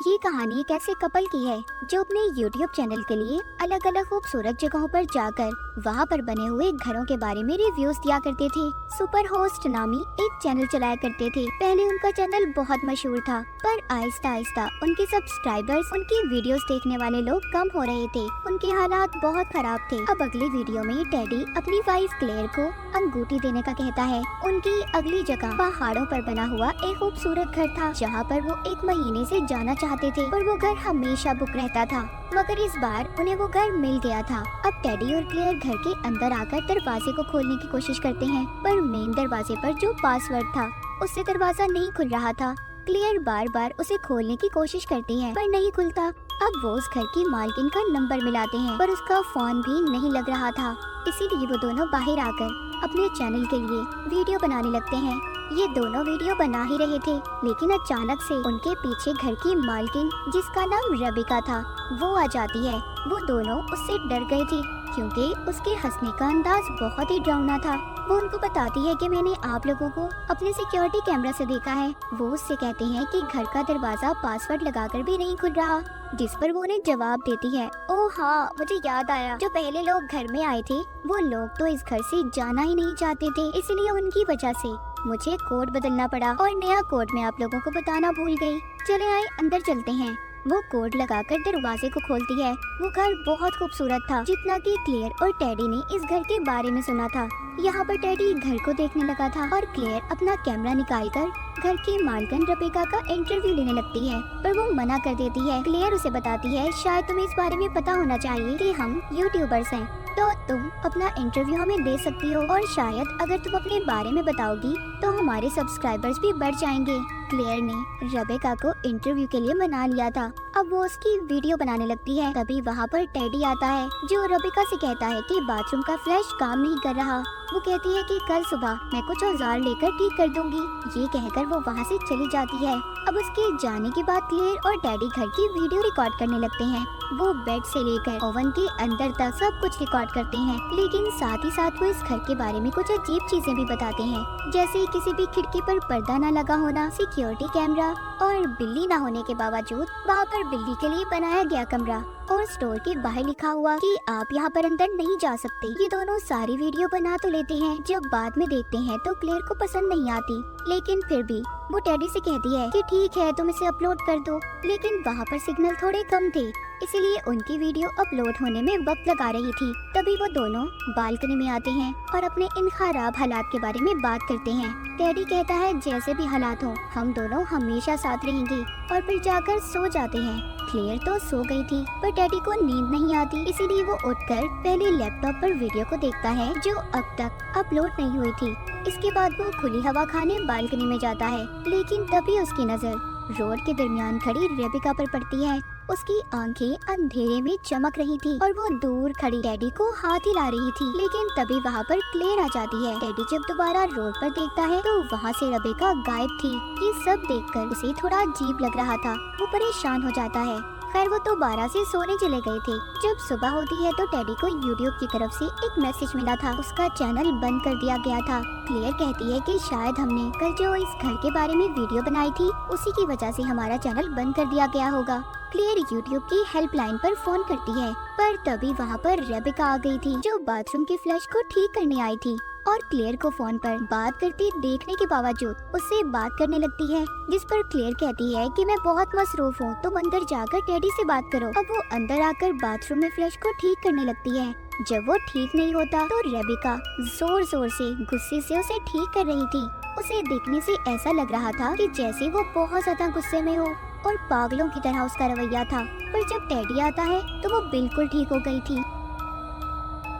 ये कहानी एक ऐसे कपल की है जो अपने YouTube चैनल के लिए अलग अलग खूबसूरत जगहों पर जाकर वहाँ पर बने हुए घरों के बारे में रिव्यूज दिया करते थे। सुपर होस्ट नामी एक चैनल चलाया करते थे। पहले उनका चैनल बहुत मशहूर था, पर आहिस्ता आहिस्ता उनके सब्सक्राइबर्स, उनकी वीडियोस देखने वाले लोग कम हो रहे थे। उनके हालात बहुत खराब थे। अब अगली वीडियो में टेडी अपनी वाइफ क्लेयर को अंगूठी देने का कहता है। उनकी अगली जगह पहाड़ों पर बना हुआ एक खूबसूरत घर था, जहाँ पर वो एक महीने से जाना चाहते थे, पर वो घर हमेशा बुक रहता था। मगर इस बार उन्हें वो घर मिल गया था। अब टेडी और क्लेयर घर के अंदर आकर दरवाजे को खोलने की कोशिश करते हैं, पर मेन दरवाजे पर जो पासवर्ड था उससे दरवाजा नहीं खुल रहा था। क्लेयर बार बार उसे खोलने की कोशिश करती है, पर नहीं खुलता। अब वो उस घर की मालकिन का नंबर मिलाते हैं, पर उसका फोन भी नहीं लग रहा था। इसीलिए वो दोनों बाहर आकर अपने चैनल के लिए वीडियो बनाने लगते हैं। ये दोनों वीडियो बना ही रहे थे, लेकिन अचानक से उनके पीछे घर की मालकिन, जिसका नाम रबिका था, वो आ जाती है। वो दोनों उससे डर गए थे, क्योंकि उसके हंसने का अंदाज बहुत ही डरावना था। वो उनको बताती है कि मैंने आप लोगों को अपने सिक्योरिटी कैमरा से देखा है। वो उससे कहते हैं कि घर का दरवाजा पासवर्ड लगाकर भी नहीं खुल रहा, जिस पर वो उन्हें जवाब देती है, ओह हाँ, मुझे याद आया, जो पहले लोग घर में आए थे वो लोग तो इस घर से जाना ही नहीं चाहते थे, इसलिए उनकी वजह से मुझे कोड बदलना पड़ा और नया कोड मैं आप लोगों को बताना भूल गई। चले आए अंदर चलते हैं। वो कोड लगाकर दरवाजे को खोलती है। वो घर बहुत खूबसूरत था, जितना कि क्लेयर और टेडी ने इस घर के बारे में सुना था। यहाँ पर टेडी घर को देखने लगा था और क्लेयर अपना कैमरा निकालकर घर की मालकिन रबिका का इंटरव्यू लेने लगती है, पर वो मना कर देती है। क्लेयर उसे बताती है, शायद तुम्हें इस बारे में पता होना चाहिए कि हम यूट्यूबर्स हैं, तो तुम अपना इंटरव्यू हमें दे सकती हो, और शायद अगर तुम अपने बारे में बताओगी तो हमारे सब्सक्राइबर्स भी बढ़ जाएंगे। क्लेयर ने रबिका को इंटरव्यू के लिए मना लिया था। अब वो उसकी वीडियो बनाने लगती है। तभी वहाँ पर टेडी आता है, जो रबिका से कहता है कि बाथरूम का फ्लैश काम नहीं कर रहा। वो कहती है कि कल सुबह मैं कुछ औजार लेकर ठीक कर दूंगी। ये कहकर वो वहाँ से चली जाती है। अब उसके जाने के बाद क्लेयर और टेडी घर की वीडियो रिकॉर्ड करने लगते हैं। वो बेड से लेकर ओवन के अंदर तक सब कुछ रिकॉर्ड करते हैं, लेकिन साथ ही साथ वो इस घर के बारे में कुछ अजीब चीजें भी बताते हैं, जैसे किसी भी खिड़की पर पर्दा न लगा होना, सिक्योरिटी कैमरा, और बिल्ली न होने के बावजूद वहाँ पर बिल्ली के लिए बनाया गया कमरा, और स्टोर के बाहर लिखा हुआ कि आप यहाँ पर अंदर नहीं जा सकते। ये दोनों सारी वीडियो बना तो लेते हैं, जब बाद में देखते हैं तो क्लेयर को पसंद नहीं आती, लेकिन फिर भी वो टेडी से कहती है कि ठीक है, तुम इसे अपलोड कर दो। लेकिन वहाँ पर सिग्नल थोड़े कम थे, इसलिए उनकी वीडियो अपलोड होने में वक्त लगा रही थी। तभी वो दोनों बालकनी में आते हैं और अपने इन खराब हालात के बारे में बात करते हैं। टेडी कहता है, जैसे भी हालात हो हम दोनों हमेशा साथ रहेंगे, और फिर जाकर सो जाते हैं। क्लेयर तो सो गई थी, पर टेडी को नींद नहीं आती, इसीलिए वो उठकर पहले लैपटॉप पर वीडियो को देखता है जो अब तक अपलोड नहीं हुई थी। इसके बाद वो खुली हवा खाने बालकनी में जाता है, लेकिन तभी उसकी नजर रोड के दरमियान खड़ी रबिका पर पड़ती है। उसकी आंखें अंधेरे में चमक रही थी और वो दूर खड़ी टेडी को हाथ हिला रही थी, लेकिन तभी वहाँ पर क्लेयर आ जाती है। टेडी जब दोबारा रोड पर देखता है तो वहाँ से रबिका गायब थी। ये सब देखकर उसे थोड़ा अजीब लग रहा था। वो परेशान हो जाता है। खैर वो दोबारा से सोने चले गए थे। जब सुबह होती है तो टेडी को यूट्यूब की तरफ से एक मैसेज मिला था, उसका चैनल बंद कर दिया गया था। क्लेयर कहती है कि शायद हमने कल जो इस घर के बारे में वीडियो बनाई थी उसी की वजह से हमारा चैनल बंद कर दिया गया होगा। क्लेयर यूट्यूब की हेल्पलाइन पर फोन करती है, पर तभी वहाँ पर रबिका आ गई थी, जो बाथरूम के फ्लश को ठीक करने आई थी, और क्लेयर को फोन पर बात करती देखने के बावजूद उससे बात करने लगती है, जिस पर क्लेयर कहती है कि मैं बहुत मसरूफ हूँ, तुम अंदर जाकर टेडी से बात करो। अब वो अंदर आकर बाथरूम में फ्लश को ठीक करने लगती है। जब वो ठीक नहीं होता तो रबिका जोर जोर से गुस्से से उसे ठीक कर रही थी। उसे देखने से ऐसा लग रहा था कि जैसे वो बहुत ज्यादा गुस्से में हो, और पागलों की तरह उसका रवैया था। पर जब टेडी आता है तो वो बिल्कुल ठीक हो गई थी।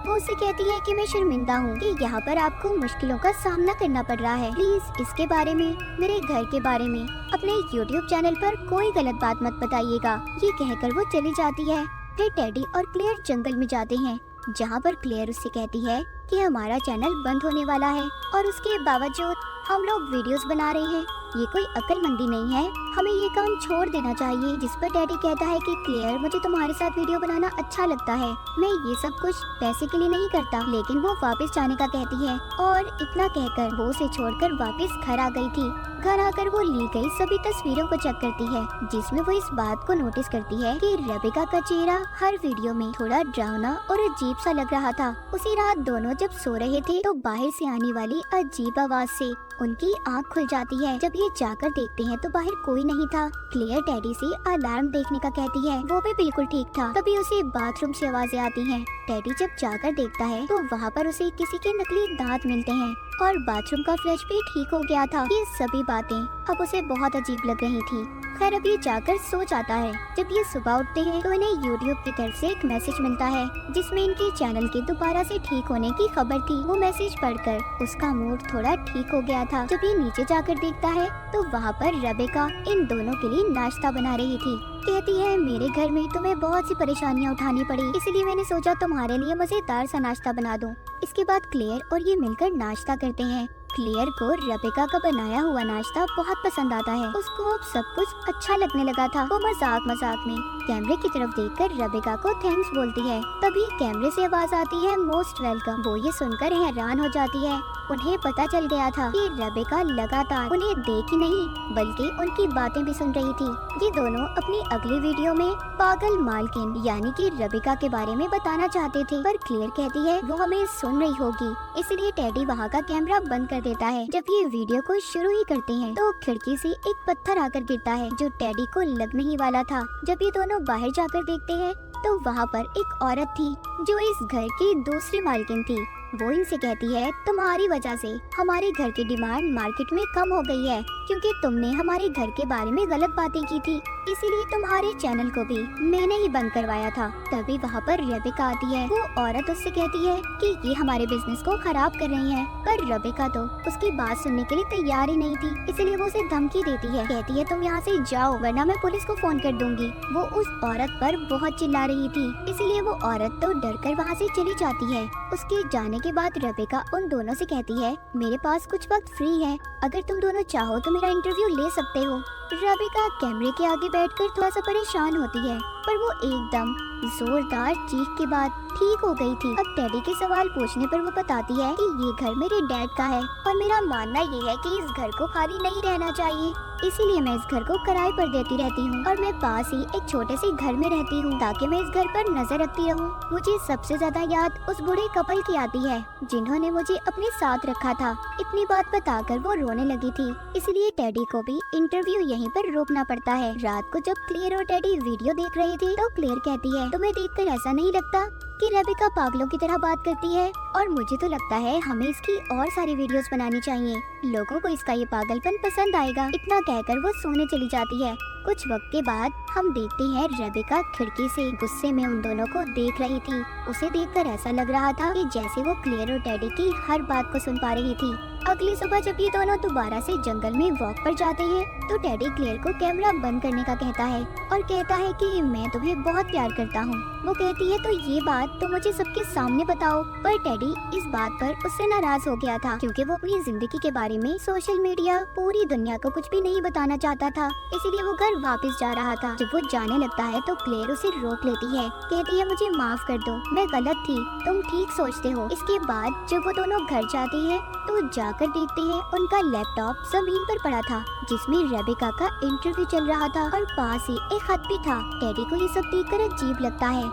वो उसे कहती है कि मैं शर्मिंदा हूँ कि यहाँ पर आपको मुश्किलों का सामना करना पड़ रहा है। प्लीज इसके बारे में, मेरे घर के बारे में अपने YouTube चैनल पर कोई गलत बात मत बताइएगा। ये कहकर वो चली जाती है। फिर टेडी और क्लेयर जंगल में जाते हैं, जहाँ पर क्लेयर उससे कहती है कि हमारा चैनल बंद होने वाला है और उसके बावजूद हम लोग वीडियोस बना रहे हैं। ये कोई अक्लमंदी नहीं है, हमें ये काम छोड़ देना चाहिए। जिस पर डैडी कहता है कि क्लेयर, मुझे तुम्हारे साथ वीडियो बनाना अच्छा लगता है, मैं ये सब कुछ पैसे के लिए नहीं करता। लेकिन वो वापस जाने का कहती है और इतना कहकर वो उसे छोड़कर वापस घर आ गई थी। घर आकर वो ली गई सभी तस्वीरों को चेक करती है, जिसमें वो इस बात को नोटिस करती है कि रेबेका का चेहरा हर वीडियो में थोड़ा डरावना और अजीब सा लग रहा था। उसी रात दोनों जब सो रहे थे तो बाहर से आने वाली अजीब आवाज से उनकी आंख खुल जाती है। जब ये जाकर देखते हैं तो बाहर कोई नहीं था। क्लेयर डैडी से अलार्म देखने का कहती है, वो भी बिल्कुल ठीक था। तभी उसे बाथरूम से आवाजें आती हैं। डैडी जब जाकर देखता है तो वहाँ पर उसे किसी के नकली दांत मिलते हैं और बाथरूम का फ्लश भी ठीक हो गया था। ये सभी बातें अब उसे बहुत अजीब लग रही थी। खैर अब ये जाकर सो जाता है। जब ये सुबह उठते हैं तो इन्हें यूट्यूब की तरफ से एक मैसेज मिलता है, जिसमें इनके चैनल के दोबारा से ठीक होने की खबर थी। वो मैसेज पढ़कर उसका मूड थोड़ा ठीक हो गया था। जब ये नीचे जाकर देखता है तो वहाँ पर रेबेका इन दोनों के लिए नाश्ता बना रही थी। कहती है, मेरे घर में तुम्हें बहुत सी परेशानियाँ उठानी पड़ी, इसलिए मैंने सोचा तुम्हारे लिए मजेदार सा नाश्ता बना दूं। इसके बाद क्लेयर और ये मिलकर नाश्ता करते हैं। क्लेयर को रेबेका का बनाया हुआ नाश्ता बहुत पसंद आता है। उसको अब सब कुछ अच्छा लगने लगा था। वो मजाक मजाक में कैमरे की तरफ देखकर रेबेका को थैंक्स बोलती है। तभी कैमरे से आवाज आती है, मोस्ट वेलकम। वो ये सुनकर हैरान हो जाती है। उन्हें पता चल गया था कि रेबेका लगातार उन्हें देख ही नहीं बल्कि उनकी बातें भी सुन रही थी। ये दोनों अपनी अगली वीडियो में पागल मालकिन यानी कि रेबेका के बारे में बताना चाहते थे, पर क्लेयर कहती है वो हमें सुन रही होगी, इसलिए टेडी वहाँ का कैमरा बंद कर देता है। जब ये वीडियो को शुरू ही करते हैं तो खिड़की से एक पत्थर आकर गिरता है जो टेडी को लगने ही वाला था। जब ये दोनों बाहर जाकर देखते हैं तो वहाँ पर एक औरत थी जो इस घर की दूसरी मालकिन थी। वो इनसे कहती है, तुम्हारी वजह से हमारे घर की डिमांड मार्केट में कम हो गई है, क्योंकि तुमने हमारे घर के बारे में गलत बातें की थी, इसीलिए तुम्हारे चैनल को भी मैंने ही बंद करवाया था। तभी वहाँ पर रेबेका आती है। वो औरत उससे कहती है कि ये हमारे बिजनेस को खराब कर रही है, पर रेबेका तो उसकी बात सुनने के लिए तैयार ही नहीं थी, इसलिए वो उसे धमकी देती है। कहती है, तुम यहाँ से जाओ वरना मैं पुलिस को फोन कर दूंगी। वो उस औरत पर बहुत चिल्ला रही थी, इसीलिए वो औरत तो डरकर वहाँ से चली जाती है। उसके जाने के बाद रेबेका उन दोनों से कहती है, मेरे पास कुछ वक्त फ्री है, अगर तुम दोनों चाहो तो मेरा इंटरव्यू ले सकते हो। रेबेका कैमरे के आगे बैठकर थोड़ा सा परेशान होती है, पर वो एकदम जोरदार चीख के बाद ठीक हो गई थी। अब टेडी के सवाल पूछने पर वो बताती है कि ये घर मेरे डैड का है और मेरा मानना ये है कि इस घर को खाली नहीं रहना चाहिए, इसीलिए मैं इस घर को किराए पर देती रहती हूँ और मैं पास ही एक छोटे से घर में रहती हूँ ताकि मैं इस घर पर नजर रखती रहूँ। मुझे सबसे ज्यादा याद उस बूढ़े कपल की आती है जिन्होंने मुझे अपने साथ रखा था। इतनी बात बताकर वो रोने लगी थी, इसलिए टेडी को भी इंटरव्यू यहीं पर रोकना पड़ता है। रात को जब क्लेयर और टेडी वीडियो देख रहे थे तो क्लेयर कहती है, तुम्हें देखकर ऐसा नहीं लगता कि रेबेका पागलों की तरह बात करती है? और मुझे तो लगता है हमें इसकी और सारी वीडियोस बनानी चाहिए, लोगों को इसका ये पागलपन पसंद आएगा। इतना कहकर वो सोने चली जाती है। कुछ वक्त के बाद हम देखते हैं रेबेका खिड़की से गुस्से में उन दोनों को देख रही थी। उसे देखकर ऐसा लग रहा था कि जैसे वो क्लेयर और टेडी की हर बात को सुन पा रही थी। अगली सुबह जब ये दोनों दोबारा से जंगल में वॉक पर जाते हैं तो टेडी क्लेयर को कैमरा बंद करने का कहता है और कहता है कि मैं तुम्हें बहुत प्यार करता हूँ। वो कहती है, तो ये बात तो मुझे सबके सामने बताओ। पर टेडी इस बात पर उससे नाराज हो गया था, क्योंकि वो अपनी जिंदगी के बारे में सोशल मीडिया पूरी दुनिया को कुछ भी नहीं बताना चाहता था, इसीलिए वो घर वापस जा रहा था। जब वो जाने लगता है तो क्लेयर उसे रोक लेती है। कहती है, मुझे माफ कर दो, मैं गलत थी, तुम ठीक सोचते हो। इसके बाद जब वो दोनों घर जाते हैं तो जाकर देखते हैं उनका लैपटॉप जमीन पर पड़ा था, जिसमें रेबेका का इंटरव्यू चल रहा था और पास ही एक खत भी था। टेडी को ये सब देखकर अजीब लगता है।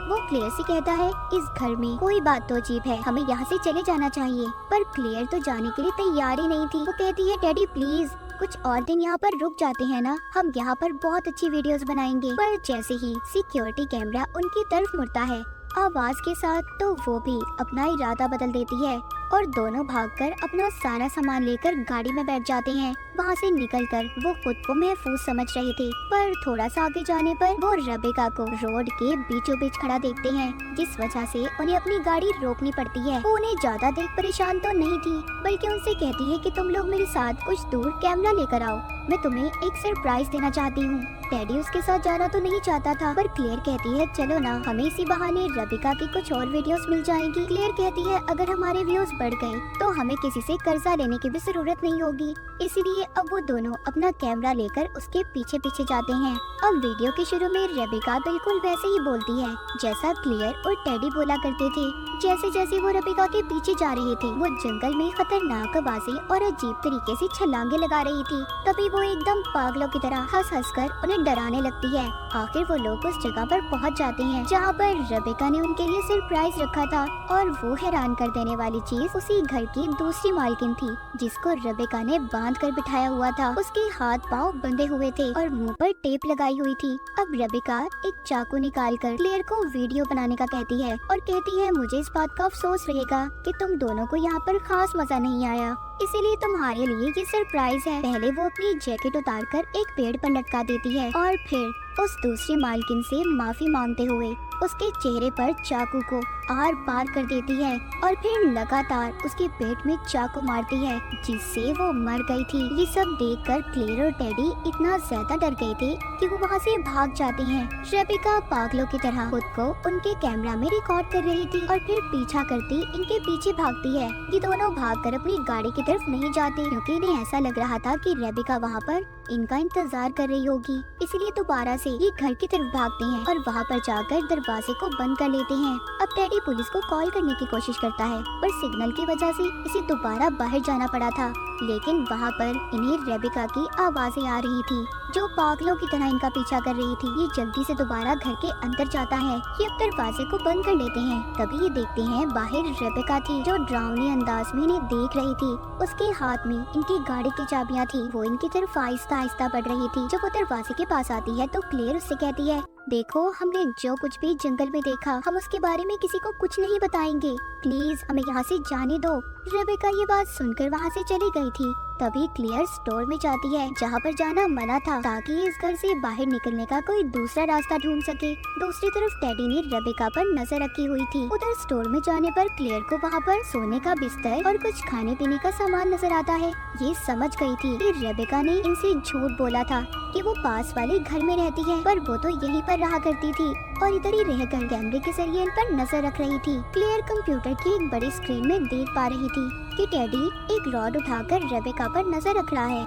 वो क्लेयर से कहता है, इस घर में कोई बात तो अजीब है, हमें यहाँ से चले जाना चाहिए। पर क्लेयर तो जाने के लिए तैयार ही नहीं थी। वो कहती है, टेडी प्लीज कुछ और दिन यहाँ पर रुक जाते हैं ना, हम यहाँ पर बहुत अच्छी वीडियोस बनाएंगे। पर जैसे ही सिक्योरिटी कैमरा उनकी तरफ मुड़ता है आवाज के साथ, तो वो भी अपना इरादा बदल देती है और दोनों भागकर अपना सारा सामान लेकर गाड़ी में बैठ जाते हैं। वहाँ से निकलकर वो खुद को महफूज समझ रहे थे, पर थोड़ा सा आगे जाने पर वो रेबेका को रोड के बीचों बीच खड़ा देखते हैं, जिस वजह से उन्हें अपनी गाड़ी रोकनी पड़ती है। वो उन्हें ज्यादा देख परेशान तो नहीं थी, बल्कि उनसे कहती है कि तुम लोग मेरे साथ कुछ दूर कैमरा लेकर आओ, मैं तुम्हें एक सरप्राइज देना चाहती हूँ। टेडी उसके साथ जाना तो नहीं चाहता था, पर क्लेयर कहती है चलो ना, हमें इसी बहाने रेबेका की कुछ और वीडियोस मिल जाएंगी। क्लेयर कहती है अगर हमारे व्यूज बढ़ गए तो हमें किसी से कर्जा लेने की भी जरूरत नहीं होगी, इसीलिए अब वो दोनों अपना कैमरा लेकर उसके पीछे पीछे जाते हैं। अब वीडियो के शुरू में रेबेका बिल्कुल वैसे ही बोलती है जैसा क्लेयर और टेडी बोला करते थे। जैसे जैसे वो रेबेका के पीछे जा रहे थे, वो जंगल में खतरनाक आवाजें और अजीब तरीके से छलांगे लगा रही थी। तभी वो एकदम पागलों की तरह हंस हंस कर उन्हें डराने लगती है। आखिर वो लोग उस जगह पर पहुंच जाते हैं जहां पर रेबेका ने उनके लिए सरप्राइज रखा था, और वो हैरान कर देने वाली चीज उसी घर की दूसरी मालकिन थी, जिसको रेबेका ने बांध कर बिठाया हुआ था। उसके हाथ पाँव बंधे हुए थे और मुंह पर टेप लगाई हुई थी। अब रेबेका एक चाकू निकाल कर क्लेयर को वीडियो बनाने का कहती है और कहती है मुझे इस बात का अफसोस रहेगा कि तुम दोनों को यहाँ पर खास मजा नहीं आया, इसीलिए तुम्हारे लिए ये सरप्राइज है। पहले वो अपनी जैकेट उतारकर एक पेड़ पर लटका देती है और फिर उस दूसरी मालकिन से माफी मांगते हुए उसके चेहरे पर चाकू को आर पार कर देती है और फिर लगातार उसके पेट में चाकू मारती है, जिससे वो मर गई थी। ये सब देखकर क्लेयर और टेडी इतना ज्यादा डर गए थे कि वो वहाँ से भाग जाते हैं। रेबेका पागलों की तरह खुद को उनके कैमरा में रिकॉर्ड कर रही थी और फिर पीछा करती इनके पीछे भागती है। ये दोनों भागकर अपनी गाड़ी की तरफ नहीं जाते, क्योंकि इन्हें ऐसा लग रहा था कि रेबेका वहाँ पर इनका इंतजार कर रही होगी, इसलिए दोबारा से ये घर की तरफ भागते हैं और वहाँ पर जाकर दरवाजे को बंद कर लेते हैं। अब टेडी पुलिस को कॉल करने की कोशिश करता है, पर सिग्नल की वजह से इसे दोबारा बाहर जाना पड़ा था। लेकिन वहाँ पर इन्हें रेबेका की आवाजें आ रही थी, जो पागलों की तरह इनका पीछा कर रही थी। ये जल्दी से दोबारा घर के अंदर जाता है। ये अब दरवाजे को बंद कर लेते हैं। तभी ये देखते हैं बाहर रेबेका थी, जो डरावने अंदाज में इन्हें देख रही थी। उसके हाथ में इनकी गाड़ी की चाबियां थी। वो इनकी तरफ आहिस्ता आहिस्ता बढ़ रही थी। जब वो दरवाजे के पास आती है तो क्लेयर उससे कहती है देखो, हमने जो कुछ भी जंगल में देखा, हम उसके बारे में किसी को कुछ नहीं बताएंगे, प्लीज हमें यहाँ से जाने दो। रेबेका ये बात सुनकर वहाँ से चली गई थी। तभी क्लेयर स्टोर में जाती है, जहाँ पर जाना मना था, ताकि इस घर से बाहर निकलने का कोई दूसरा रास्ता ढूंढ सके। दूसरी तरफ टेडी ने रेबेका पर नजर रखी हुई थी। उधर स्टोर में जाने पर क्लेयर को वहाँ पर सोने का बिस्तर और कुछ खाने पीने का सामान नजर आता है। ये समझ गई थी कि रेबेका ने इनसे झूठ बोला था कि वो पास वाले घर में रहती है, पर वो तो यहीं पर रहा करती थी और इधर ही रहकर कैमरे के जरिए इन पर नजर रख रही थी। क्लेयर कंप्यूटर की एक बड़ी स्क्रीन में देख पा रही थी कि टेडी एक रॉड उठाकर रेबेका पर नजर रख रहा है।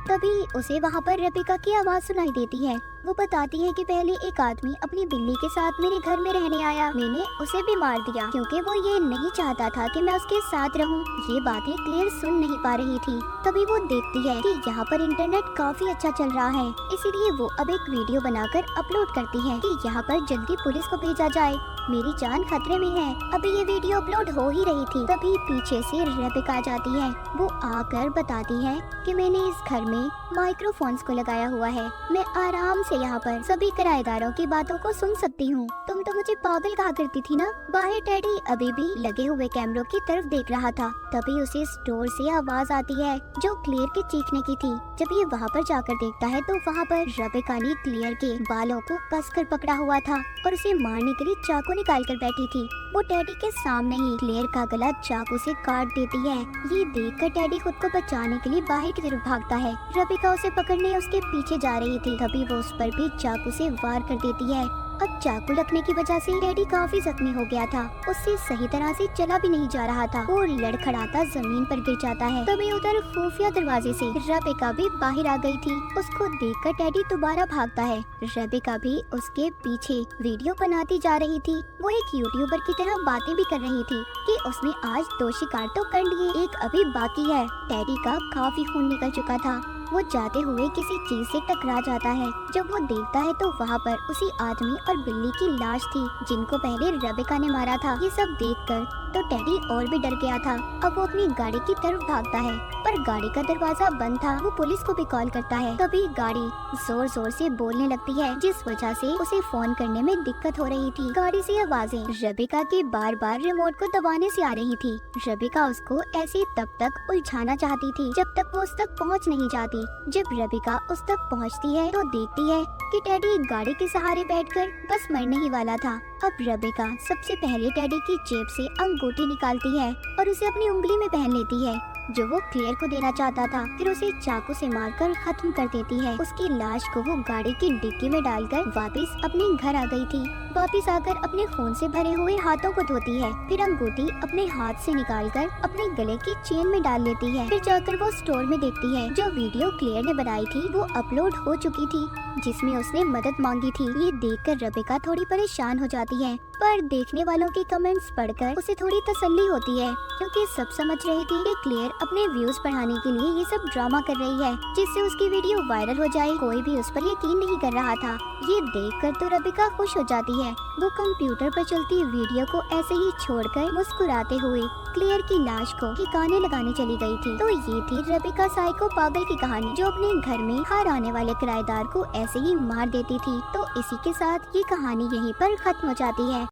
तभी उसे वहाँ पर रेबेका की आवाज सुनाई देती है। वो बताती है कि पहले एक आदमी अपनी बिल्ली के साथ मेरे घर में रहने आया, मैंने उसे भी मार दिया क्योंकि वो ये नहीं चाहता था कि मैं उसके साथ रहूं। ये बातें क्लेयर सुन नहीं पा रही थी। तभी वो देखती है कि यहाँ पर इंटरनेट काफी अच्छा चल रहा है, इसीलिए वो अब एक वीडियो बनाकर अपलोड करती है कि यहाँ पर जल्दी पुलिस को भेजा जाए, मेरी जान खतरे में है। अभी ये वीडियो अपलोड हो ही रही थी, तभी पीछे से रेबेका आ जाती है। वो आकर बताती है कि मैंने इस घर में माइक्रोफोन्स को लगाया हुआ है, मैं आराम से यहाँ पर सभी किराएदारों की बातों को सुन सकती हूँ। तुम तो मुझे पागल कहा करती थी ना। बाहर टेडी अभी भी लगे हुए कैमरों की तरफ देख रहा था। तभी उसे स्टोर से आवाज आती है जो क्लेयर के चीखने की थी। जब ये वहाँ पर जाकर देखता है तो वहाँ पर रेबेका ने क्लेयर के बालों को कसकर पकड़ा हुआ था और उसे मारने के लिए चाकू निकाल कर बैठी थी। वो टेडी के सामने ही क्लेयर का गला चाकू से काट देती है। ये देखकर टेडी खुद को बचाने के लिए बाहर की तरफ भागता है। रेबेका उसे पकड़ने उसके पीछे जा रही थी, तभी वो उस पर भी चाकू से वार कर देती है। अब चाकू लगने की वजह से टेडी काफी जख्मी हो गया था, उससे सही तरह से चला भी नहीं जा रहा था। वो लड़खड़ाता जमीन पर गिर जाता है। तभी उधर खुफिया दरवाजे से रेबेका भी बाहर आ गई थी। उसको देखकर टेडी दोबारा भागता है। रेबेका भी उसके पीछे वीडियो बनाती जा रही थी। वो एक यूट्यूबर की तरह बातें भी कर रही थी कि उसने आज 2 शिकार तो कर लिए, एक अभी बाकी है। टेडी का काफी खून निकल चुका था। वो जाते हुए किसी चीज से टकरा जाता है। जब वो देखता है तो वहाँ पर उसी आदमी और बिल्ली की लाश थी जिनको पहले रेबेका ने मारा था। ये सब देखकर तो टेडी और भी डर गया था। अब वो अपनी गाड़ी की तरफ भागता है पर गाड़ी का दरवाजा बंद था। वो पुलिस को भी कॉल करता है। तभी गाड़ी जोर जोर से बोलने लगती है जिस वजह से उसे फोन करने में दिक्कत हो रही थी। गाड़ी से आवाजें रेबेका के बार बार रिमोट को दबाने से आ रही थी। रेबेका उसको ऐसे तब तक उलझाना चाहती थी जब तक वो उस तक पहुंच नहीं जाती। जब रेबेका उस तक पहुंचती है तो देखती है कि टेडी गाड़ी के सहारे बैठकर बस मरने ही वाला था। अब रेबेका सबसे पहले टेडी की जेब से अंगूठी निकालती है और उसे अपनी उंगली में पहन लेती है जो वो क्लेयर को देना चाहता था। फिर उसे चाकू से मारकर खत्म कर देती है। उसकी लाश को वो गाड़ी की डिक्की में डालकर वापस अपने घर आ गई थी। वापस आकर अपने खून से भरे हुए हाथों को धोती है। फिर अंगूठी अपने हाथ से निकालकर अपने गले की चेन में डाल लेती है। फिर जाकर वो स्टोर में देखती है जो वीडियो क्लेयर ने बनाई थी वो अपलोड हो चुकी थी जिसमें उसने मदद मांगी थी। ये देखकर रेबेका थोड़ी परेशान हो जाती है पर देखने वालों के कमेंट्स पढ़कर उसे थोड़ी तसल्ली होती है क्योंकि सब समझ रही थी कि क्लेयर अपने व्यूज बढ़ाने के लिए ये सब ड्रामा कर रही है जिससे उसकी वीडियो वायरल हो जाए। कोई भी उस पर यकीन नहीं कर रहा था। ये देखकर तो रेबेका खुश हो जाती है। वो कंप्यूटर पर चलती वीडियो को ऐसे ही छोड़कर मुस्कुराते हुए क्लेयर की लाश को ठिकाने लगाने चली गई थी। तो ये थी रेबेका साइको पागल की कहानी जो अपने घर में हर आने वाले किराएदार को ऐसे ही मार देती थी। तो इसी के साथ ये कहानी यहीं पर खत्म हो जाती है।